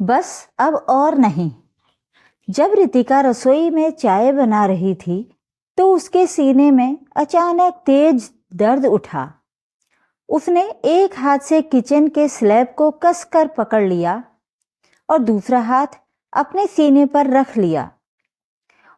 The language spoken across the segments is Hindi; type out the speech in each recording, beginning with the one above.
बस अब और नहीं। जब रितिका रसोई में चाय बना रही थी तो उसके सीने में अचानक तेज दर्द उठा। उसने एक हाथ से किचन के स्लैब को कसकर पकड़ लिया और दूसरा हाथ अपने सीने पर रख लिया।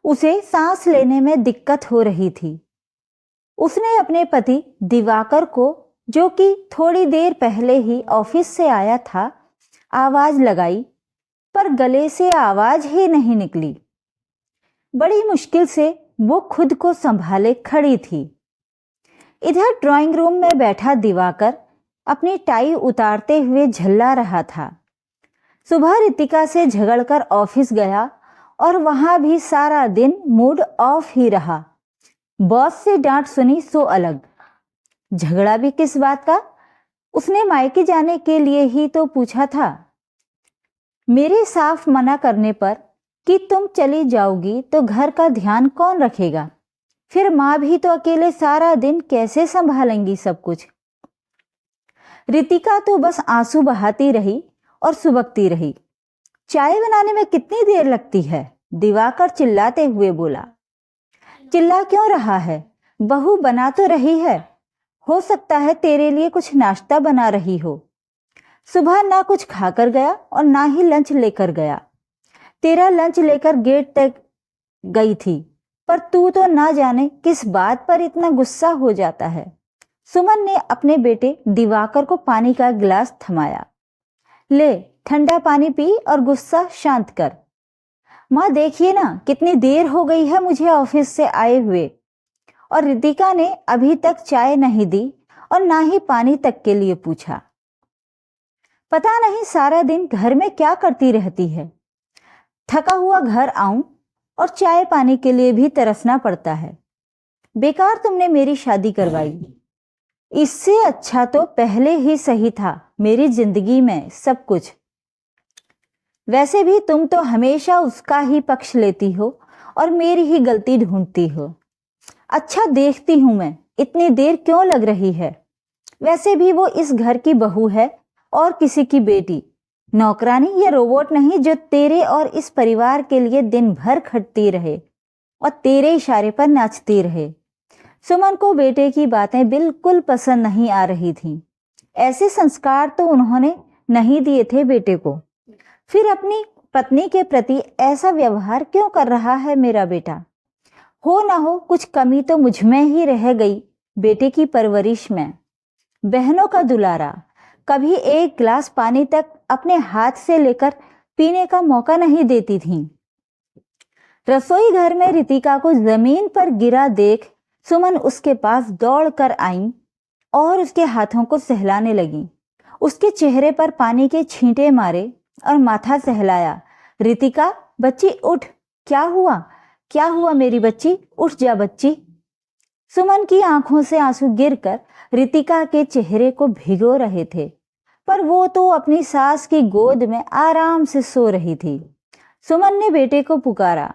उसे सांस लेने में दिक्कत हो रही थी। उसने अपने पति दिवाकर को, जो कि थोड़ी देर पहले ही ऑफिस से आया था, आवाज लगाई, पर गले से आवाज ही नहीं निकली। बड़ी मुश्किल से वो खुद को संभाले खड़ी थी। इधर ड्राइंग रूम में बैठा दिवाकर अपनी टाई उतारते हुए झल्ला रहा था। सुबह रितिका से झगड़कर ऑफिस गया और वहां भी सारा दिन मूड ऑफ ही रहा। बॉस से डांट सुनी सो अलग। झगड़ा भी किस बात का? उसने मायके जाने के लिए ही तो पूछा था। मेरे साफ मना करने पर कि तुम चली जाओगी तो घर का ध्यान कौन रखेगा? फिर माँ भी तो अकेले सारा दिन कैसे संभालेंगी सब कुछ? रितिका तो बस आंसू बहाती रही और सुबकती रही। चाय बनाने में कितनी देर लगती है? दिवाकर चिल्लाते हुए बोला। चिल्ला क्यों रहा है? बहू बना तो रही है। हो सकता है तेरे लिए कुछ नाश्ता बना रही हो। सुबह ना कुछ खाकर गया और ना ही लंच लेकर गया। तेरा लंच लेकर गेट तक गई थी, पर तू तो ना जाने किस बात पर इतना गुस्सा हो जाता है। सुमन ने अपने बेटे दिवाकर को पानी का गिलास थमाया। ले, ठंडा पानी पी और गुस्सा शांत कर। माँ देखिए ना, कितनी देर हो गई है मुझे ऑफिस से आए हुए, और रितिका ने अभी तक चाय नहीं दी और ना ही पानी तक के लिए पूछा। पता नहीं सारा दिन घर में क्या करती रहती है। थका हुआ घर आऊं और चाय पानी के लिए भी तरसना पड़ता है। बेकार तुमने मेरी शादी करवाई। इससे अच्छा तो पहले ही सही था मेरी जिंदगी में सब कुछ। वैसे भी तुम तो हमेशा उसका ही पक्ष लेती हो और मेरी ही गलती ढूंढती हो। अच्छा देखती हूं मैं, इतनी देर क्यों लग रही है? वैसे भी वो इस घर की बहू है और किसी की बेटी, नौकरानी या रोबोट नहीं जो तेरे और इस परिवार के लिए दिन भर खटती रहे और तेरे इशारे पर नाचती रहे। सुमन को बेटे की बातें बिल्कुल पसंद नहीं आ रही थीं। ऐसे संस्कार तो उन्होंने नहीं दिए थे बेटे को। फिर अपनी पत्नी के प्रति ऐसा व्यवहार क्यों कर रहा है मेरा बेटा? हो ना हो कुछ कमी तो मुझ में ही रह गई बेटे की परवरिश में। बहनों का दुलारा, कभी एक गिलास पानी तक अपने हाथ से लेकर पीने का मौका नहीं देती थी। रसोई घर में रितिका को जमीन पर गिरा देख सुमन उसके पास दौड़ कर आई और उसके हाथों को सहलाने लगी। उसके चेहरे पर पानी के छींटे मारे और माथा सहलाया। रितिका, बच्ची उठ। क्या हुआ? क्या हुआ मेरी बच्ची? उठ जा बच्ची। सुमन की आंखों से आंसू गिरकर रितिका के चेहरे को भिगो रहे थे, पर वो तो अपनी सास की गोद में आराम से सो रही थी। सुमन ने बेटे को पुकारा।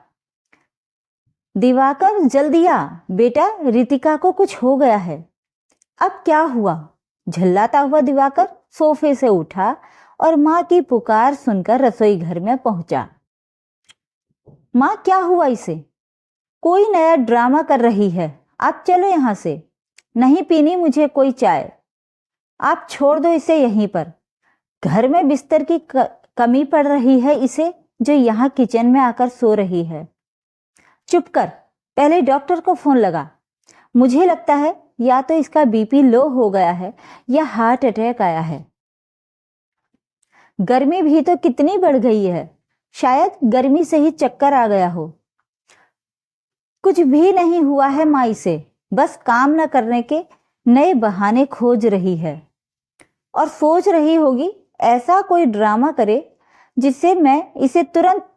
दिवाकर, जल्दी आ बेटा, रितिका को कुछ हो गया है। अब क्या हुआ? झल्लाता हुआ दिवाकर सोफे से उठा और मां की पुकार सुनकर रसोई घर में पहुंचा। मां, क्या हुआ इसे? कोई नया ड्रामा कर रही है। आप चलो यहां से। नहीं पीनी मुझे कोई चाय। आप छोड़ दो इसे यहीं पर। घर में बिस्तर की कमी पड़ रही है इसे, जो यहाँ किचन में आकर सो रही है। चुप कर, पहले डॉक्टर को फोन लगा। मुझे लगता है या तो इसका बीपी लो हो गया है या हार्ट अटैक आया है। गर्मी भी तो कितनी बढ़ गई है, शायद गर्मी से ही चक्कर आ गया हो। कुछ भी नहीं हुआ है माँ इसे, बस काम न करने के नए बहाने खोज रही है और सोच रही होगी ऐसा कोई ड्रामा करे जिससे मैं इसे तुरंत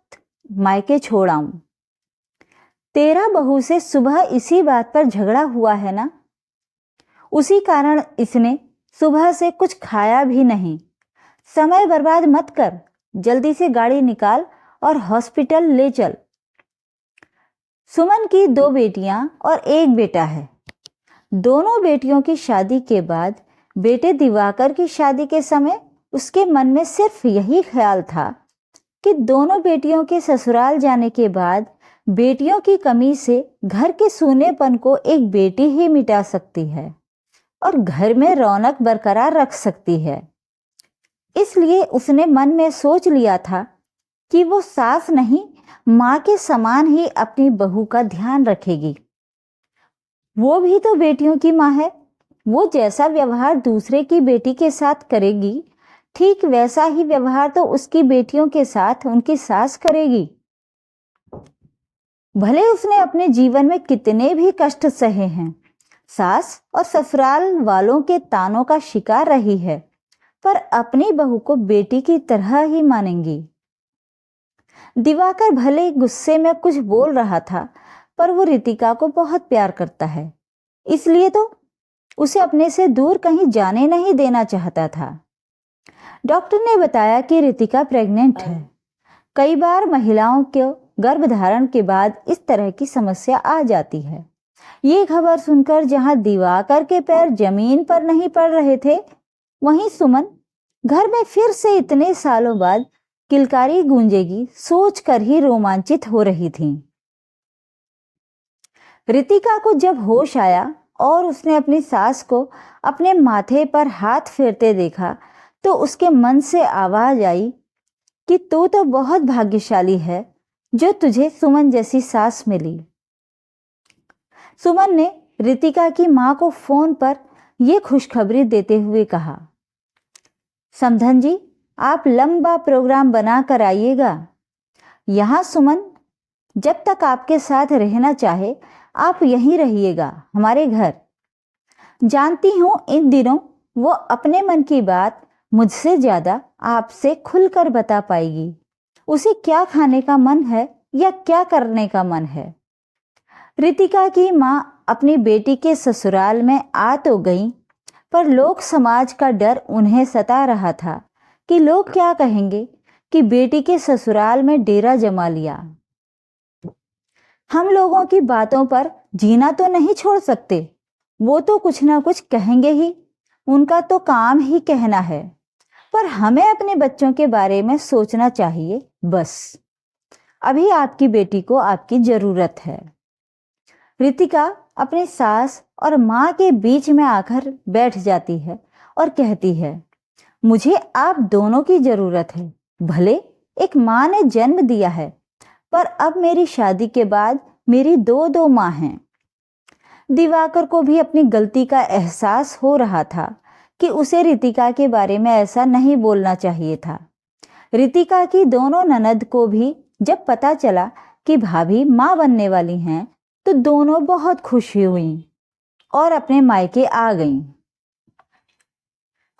मायके छोड़ आऊं। तेरा बहू से सुबह इसी बात पर झगड़ा हुआ है ना? उसी कारण इसने सुबह से कुछ खाया भी नहीं। समय बर्बाद मत कर, जल्दी से गाड़ी निकाल और हॉस्पिटल ले चल। सुमन की 2 बेटियां और 1 बेटा है। दोनों बेटियों की शादी के बाद बेटे दिवाकर की शादी के समय उसके मन में सिर्फ यही ख्याल था कि दोनों बेटियों के ससुराल जाने के बाद बेटियों की कमी से घर के सूनेपन को एक बेटी ही मिटा सकती है और घर में रौनक बरकरार रख सकती है। इसलिए उसने मन में सोच लिया था कि वो सास नहीं, माँ के समान ही अपनी बहू का ध्यान रखेगी। वो भी तो बेटियों की माँ है। वो जैसा व्यवहार दूसरे की बेटी के साथ करेगी, ठीक वैसा ही व्यवहार तो उसकी बेटियों के साथ उनकी सास करेगी। भले उसने अपने जीवन में कितने भी कष्ट सहे हैं, सास और ससुराल वालों के तानों का शिकार रही है, पर अपनी बहू को बेटी की तरह ही मानेंगी। दिवाकर भले गुस्से में कुछ बोल रहा था, पर वो रितिका को बहुत प्यार करता है, इसलिए तो उसे अपने से दूर कहीं जाने नहीं देना चाहता था। डॉक्टर ने बताया कि रितिका प्रेग्नेंट है। कई बार महिलाओं के गर्भधारण के बाद इस तरह की समस्या आ जाती है। ये खबर सुनकर जहां दिवाकर के पैर जमीन पर नहीं पड़ रहे थे, वहीं सुमन घर में फिर से इतने सालों बाद किलकारी गूंजेगी सोचकर ही रोमांचित हो रही थी। रितिका को जब होश आया और उसने अपनी सास को अपने माथे पर हाथ फेरते देखा, तो उसके मन से आवाज आई कि तू तो बहुत भाग्यशाली है जो तुझे सुमन जैसी सास मिली। सुमन ने रितिका की मां को फोन पर यह खुशखबरी देते हुए कहा, समधन जी, आप लंबा प्रोग्राम बना कर आइएगा। यहां सुमन जब तक आपके साथ रहना चाहे आप यहीं रहिएगा, हमारे घर। जानती हूं इन दिनों वो अपने मन की बात मुझसे ज्यादा आपसे खुलकर बता पाएगी। उसे क्या खाने का मन है या क्या करने का मन है। रितिका की मां अपनी बेटी के ससुराल में आ तो गई, पर लोक समाज का डर उन्हें सता रहा था कि लोग क्या कहेंगे कि बेटी के ससुराल में डेरा जमा लिया। हम लोगों की बातों पर जीना तो नहीं छोड़ सकते, वो तो कुछ ना कुछ कहेंगे ही, उनका तो काम ही कहना है। पर हमें अपने बच्चों के बारे में सोचना चाहिए बस। अभी आपकी बेटी को आपकी जरूरत है। रितिका अपनी सास और मां के बीच में आकर बैठ जाती है और कहती है, मुझे आप दोनों की जरूरत है। भले एक मां ने जन्म दिया है, पर अब मेरी शादी के बाद मेरी दो मां हैं। दिवाकर को भी अपनी गलती का एहसास हो रहा था कि उसे रितिका के बारे में ऐसा नहीं बोलना चाहिए था। रितिका की दोनों ननद को भी जब पता चला कि भाभी मां बनने वाली हैं, तो दोनों बहुत खुशी हुई और अपने मायके आ गईं।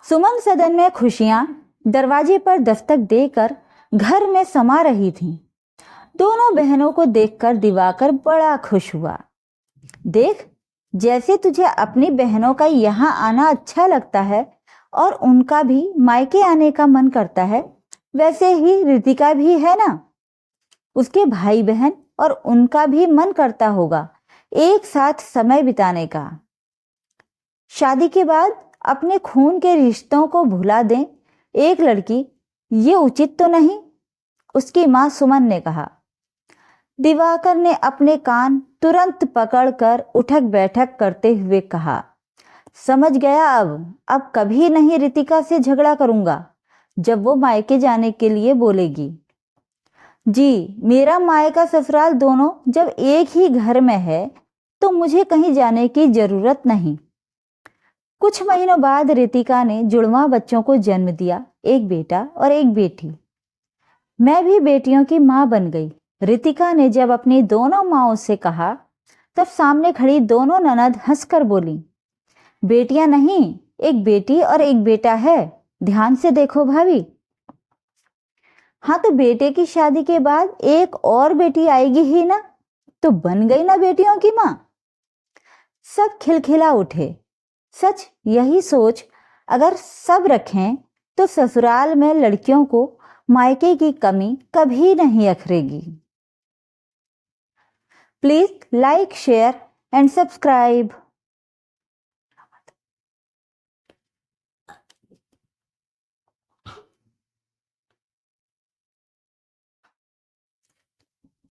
सुमन सदन में खुशियां दरवाजे पर दस्तक देकर घर में समा रही थीं। दोनों बहनों को देखकर दिवाकर बड़ा खुश हुआ। देख, जैसे तुझे अपनी बहनों का यहाँ आना अच्छा लगता है और उनका भी मायके आने का मन करता है, वैसे ही रितिका भी है ना। उसके भाई बहन और उनका भी मन करता होगा एक साथ समय बिताने का। शादी के बाद अपने खून के रिश्तों को भुला दें एक लड़की, ये उचित तो नहीं, उसकी मां सुमन ने कहा। दिवाकर ने अपने कान तुरंत पकड़कर उठक बैठक करते हुए कहा, समझ गया। अब कभी नहीं रितिका से झगड़ा करूंगा जब वो मायके जाने के लिए बोलेगी। जी, मेरा मायका ससुराल दोनों जब एक ही घर में है तो मुझे कहीं जाने की जरूरत नहीं। कुछ महीनों बाद रितिका ने जुड़वा बच्चों को जन्म दिया, एक बेटा और एक बेटी। मैं भी बेटियों की मां बन गई। रितिका ने जब अपनी दोनों माओं से कहा, तब सामने खड़ी दोनों ननद हंसकर बोली, बेटियां नहीं, एक बेटी और एक बेटा है, ध्यान से देखो भाभी। हाँ, तो बेटे की शादी के बाद एक और बेटी आएगी ही ना, तो बन गई ना बेटियों की मां। सब खिलखिला उठे। सच, यही सोच अगर सब रखें तो ससुराल में लड़कियों को मायके की कमी कभी नहीं अखरेगी। Please like, share and subscribe.